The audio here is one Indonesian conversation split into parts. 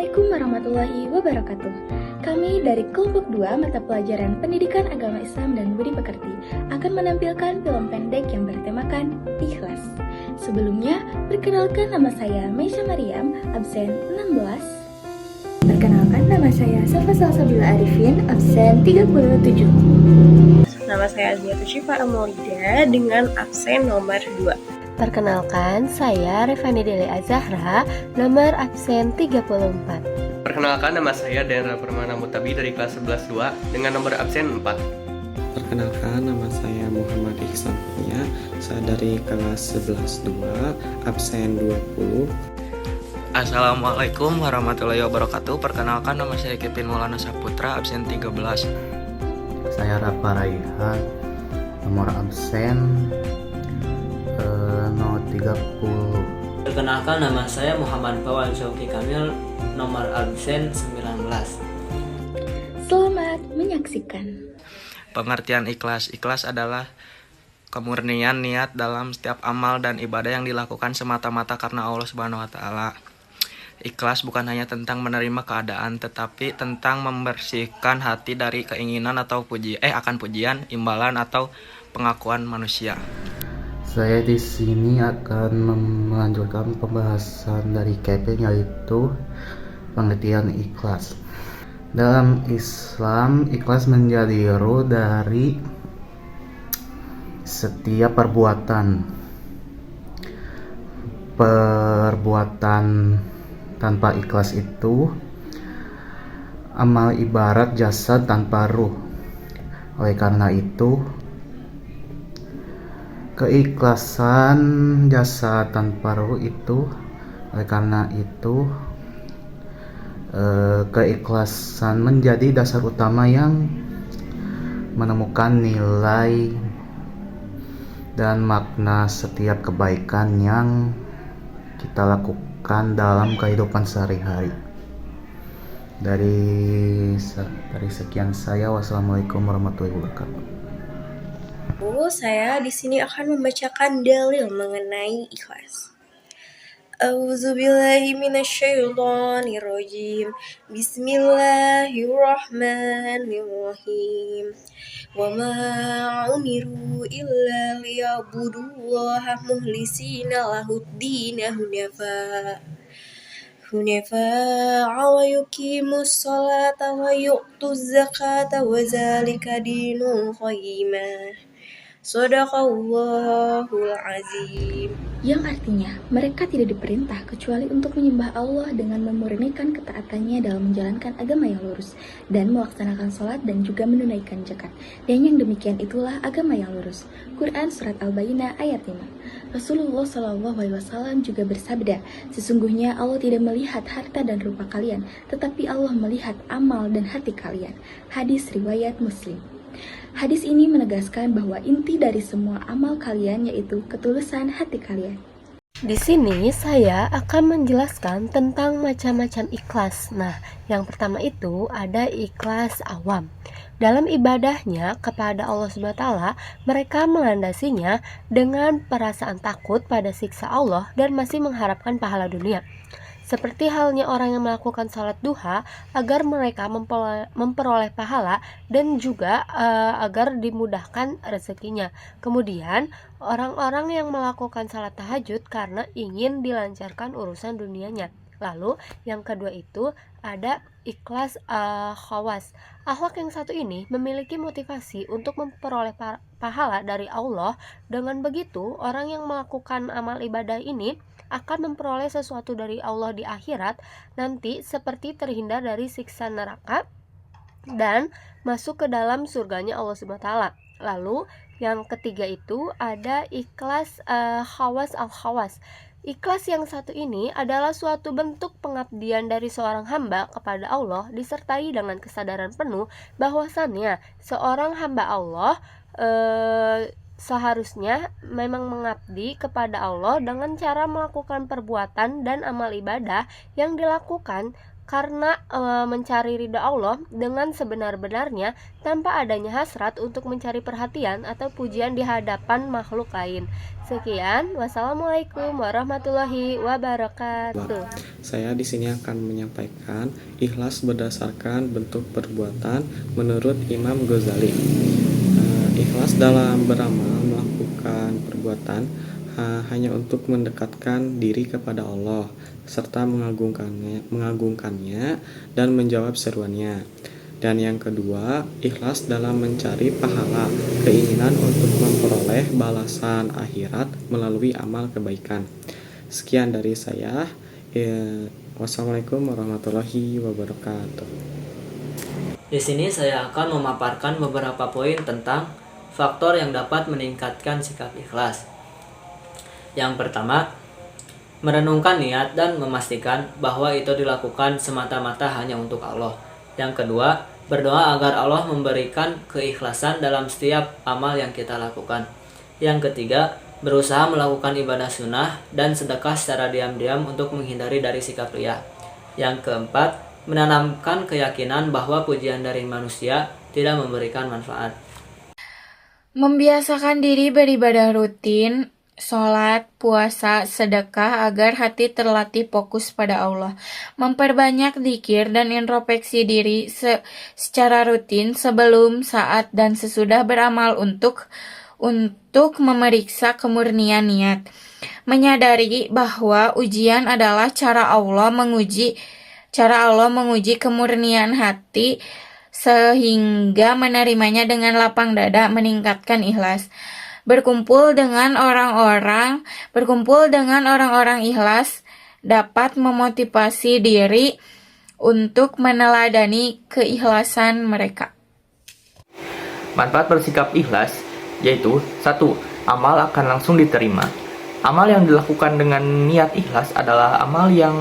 Assalamualaikum warahmatullahi wabarakatuh. Kami dari kelompok 2 mata pelajaran Pendidikan Agama Islam dan Budi Pekerti akan menampilkan film pendek yang bertemakan Ikhlas. Sebelumnya, perkenalkan nama saya Meisha Mariam, absen 16. Perkenalkan nama saya Safa Salsabila Arifin, absen 37. Nama saya Azmiatul Syifa Amaulida dengan absen nomor 2. Perkenalkan, saya Revani Deli Azahra, nomor absen 34. Perkenalkan, nama saya Dendra Permana Mutabi dari kelas 11-2 dengan nomor absen 4. Perkenalkan, nama saya Muhammad Ihsan Kurnia, saya dari kelas 11-2, absen 20. Assalamualaikum warahmatullahi wabarakatuh. Perkenalkan, nama saya Kevin Maulana Saputra, absen 13. Saya Rafa Raihan, nomor absen 30. Perkenalkan, nama saya Muhammad Fawal Syauki Kamil, nomor absen 19. Selamat menyaksikan. Pengertian ikhlas. Ikhlas adalah kemurnian niat dalam setiap amal dan ibadah yang dilakukan semata-mata karena Allah Subhanahu wa taala. Ikhlas bukan hanya tentang menerima keadaan, tetapi tentang membersihkan hati dari keinginan atau akan pujian, imbalan atau pengakuan manusia. Saya di sini akan melanjutkan pembahasan dari Kevin, yaitu pengertian ikhlas. Dalam Islam, ikhlas menjadi ruh dari setiap perbuatan tanpa ikhlas itu amal ibarat jasad tanpa ruh. Oleh karena itu, keikhlasan jasad tanpa ruh itu, keikhlasan menjadi dasar utama yang menemukan nilai dan makna setiap kebaikan yang kita lakukan dalam kehidupan sehari-hari. Dari sekian saya, wassalamualaikum warahmatullahi wabarakatuh. Saya di sini akan membacakan dalil mengenai ikhlas. A'udzubillahi minasyaitonirrajim. Bismillahirrahmanirrahim. Wa ma umiru illa liya'budullaha mukhlisina lahud-din hunafa wa yuqimus salata wa yu'tuz zakata wa zalika dinul qayyimah. Shadaqallahul azim. Yang artinya, mereka tidak diperintah kecuali untuk menyembah Allah dengan memurnikan ketaatannya dalam menjalankan agama yang lurus dan melaksanakan sholat dan juga menunaikan zakat. Dan yang demikian itulah agama yang lurus. Quran Surat Al-Baqarah ayat 5. Rasulullah SAW juga bersabda, sesungguhnya Allah tidak melihat harta dan rupa kalian, tetapi Allah melihat amal dan hati kalian. Hadis riwayat Muslim. Hadis ini menegaskan bahwa inti dari semua amal kalian yaitu ketulusan hati kalian. Di sini saya akan menjelaskan tentang macam-macam ikhlas. Nah, yang pertama itu ada ikhlas awam. Dalam ibadahnya kepada Allah SWT, mereka melandasinya dengan perasaan takut pada siksa Allah dan masih mengharapkan pahala dunia. Seperti halnya orang yang melakukan salat duha agar mereka memperoleh pahala dan juga agar dimudahkan rezekinya. Kemudian orang-orang yang melakukan salat tahajud karena ingin dilancarkan urusan dunianya. Lalu yang kedua itu ada ikhlas khawas. Akhlak yang satu ini memiliki motivasi untuk memperoleh pahala dari Allah. Dengan begitu, orang yang melakukan amal ibadah ini akan memperoleh sesuatu dari Allah di akhirat nanti, seperti terhindar dari siksa neraka dan masuk ke dalam surganya Allah SWT. Lalu yang ketiga itu ada ikhlas khawas al-khawas. Ikhlas yang satu ini adalah suatu bentuk pengabdian dari seorang hamba kepada Allah disertai dengan kesadaran penuh bahwasannya seorang hamba Allah seharusnya memang mengabdi kepada Allah dengan cara melakukan perbuatan dan amal ibadah yang dilakukan karena mencari ridha Allah dengan sebenar-benarnya tanpa adanya hasrat untuk mencari perhatian atau pujian di hadapan makhluk lain. Sekian, wassalamualaikum warahmatullahi wabarakatuh. Saya di sini akan menyampaikan ikhlas berdasarkan bentuk perbuatan menurut Imam Ghazali. Ikhlas dalam beramal melakukan perbuatan hanya untuk mendekatkan diri kepada Allah serta mengagungkannya dan menjawab seruannya. Dan yang kedua, ikhlas dalam mencari pahala, keinginan untuk memperoleh balasan akhirat melalui amal kebaikan. Sekian dari saya. Wassalamualaikum warahmatullahi wabarakatuh. Di sini saya akan memaparkan beberapa poin tentang faktor yang dapat meningkatkan sikap ikhlas. Yang pertama, merenungkan niat dan memastikan bahwa itu dilakukan semata-mata hanya untuk Allah. Yang kedua, berdoa agar Allah memberikan keikhlasan dalam setiap amal yang kita lakukan. Yang ketiga, berusaha melakukan ibadah sunnah dan sedekah secara diam-diam untuk menghindari dari sikap riya. Yang keempat, menanamkan keyakinan bahwa pujian dari manusia tidak memberikan manfaat. Membiasakan diri beribadah rutin, sholat, puasa, sedekah agar hati terlatih fokus pada Allah. Memperbanyak zikir dan introspeksi diri secara rutin sebelum, saat, dan sesudah beramal untuk memeriksa kemurnian niat. Menyadari bahwa ujian adalah cara Allah menguji kemurnian hati sehingga menerimanya dengan lapang dada meningkatkan ikhlas. Berkumpul dengan orang-orang ikhlas dapat memotivasi diri untuk meneladani keikhlasan mereka. Manfaat bersikap ikhlas yaitu 1. Amal akan langsung diterima. Amal yang dilakukan dengan niat ikhlas adalah amal yang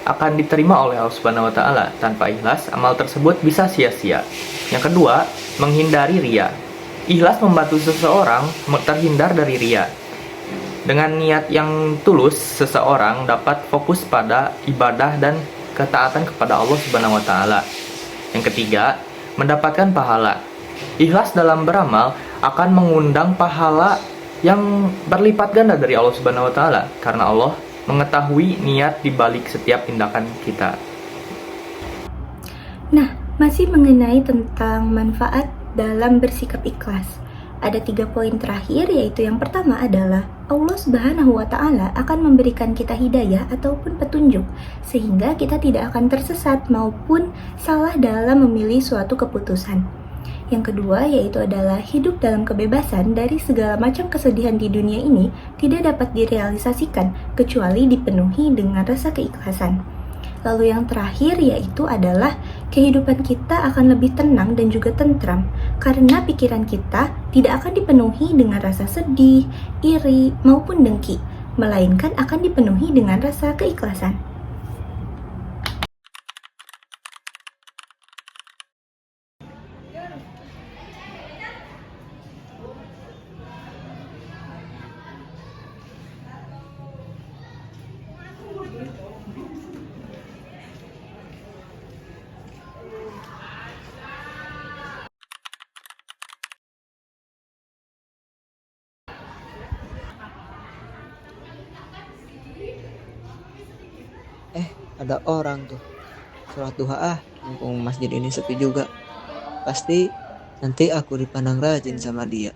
akan diterima oleh Allah Subhanahu wa taala. Tanpa ikhlas, amal tersebut bisa sia-sia. Yang kedua, menghindari riya. Ikhlas membantu seseorang terhindar dari riya. Dengan niat yang tulus, seseorang dapat fokus pada ibadah dan ketaatan kepada Allah Subhanahu wa taala. Yang ketiga, mendapatkan pahala. Ikhlas dalam beramal akan mengundang pahala yang berlipat ganda dari Allah Subhanahu wa taala karena Allah mengetahui niat di balik setiap tindakan kita. Nah, masih mengenai tentang manfaat dalam bersikap ikhlas. Ada 3 poin terakhir, yaitu yang pertama adalah Allah Subhanahu wa taala akan memberikan kita hidayah ataupun petunjuk sehingga kita tidak akan tersesat maupun salah dalam memilih suatu keputusan. Yang kedua yaitu adalah hidup dalam kebebasan dari segala macam kesedihan di dunia ini tidak dapat direalisasikan kecuali dipenuhi dengan rasa keikhlasan. Lalu yang terakhir yaitu adalah kehidupan kita akan lebih tenang dan juga tentram karena pikiran kita tidak akan dipenuhi dengan rasa sedih, iri, maupun dengki, melainkan akan dipenuhi dengan rasa keikhlasan. Ada orang tuh sholat duha mumpung masjid ini sepi juga, pasti nanti aku dipandang rajin sama dia.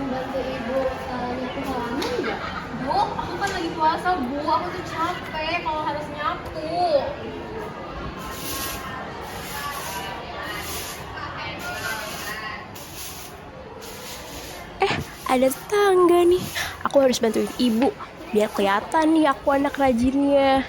bantu ibu nyapu halaman nggak? Bu, aku kan lagi puasa, Bu. Aku tuh capek kalau harus nyapu. Ada tetangga nih. Aku harus bantuin ibu biar kelihatan nih aku anak rajinnya.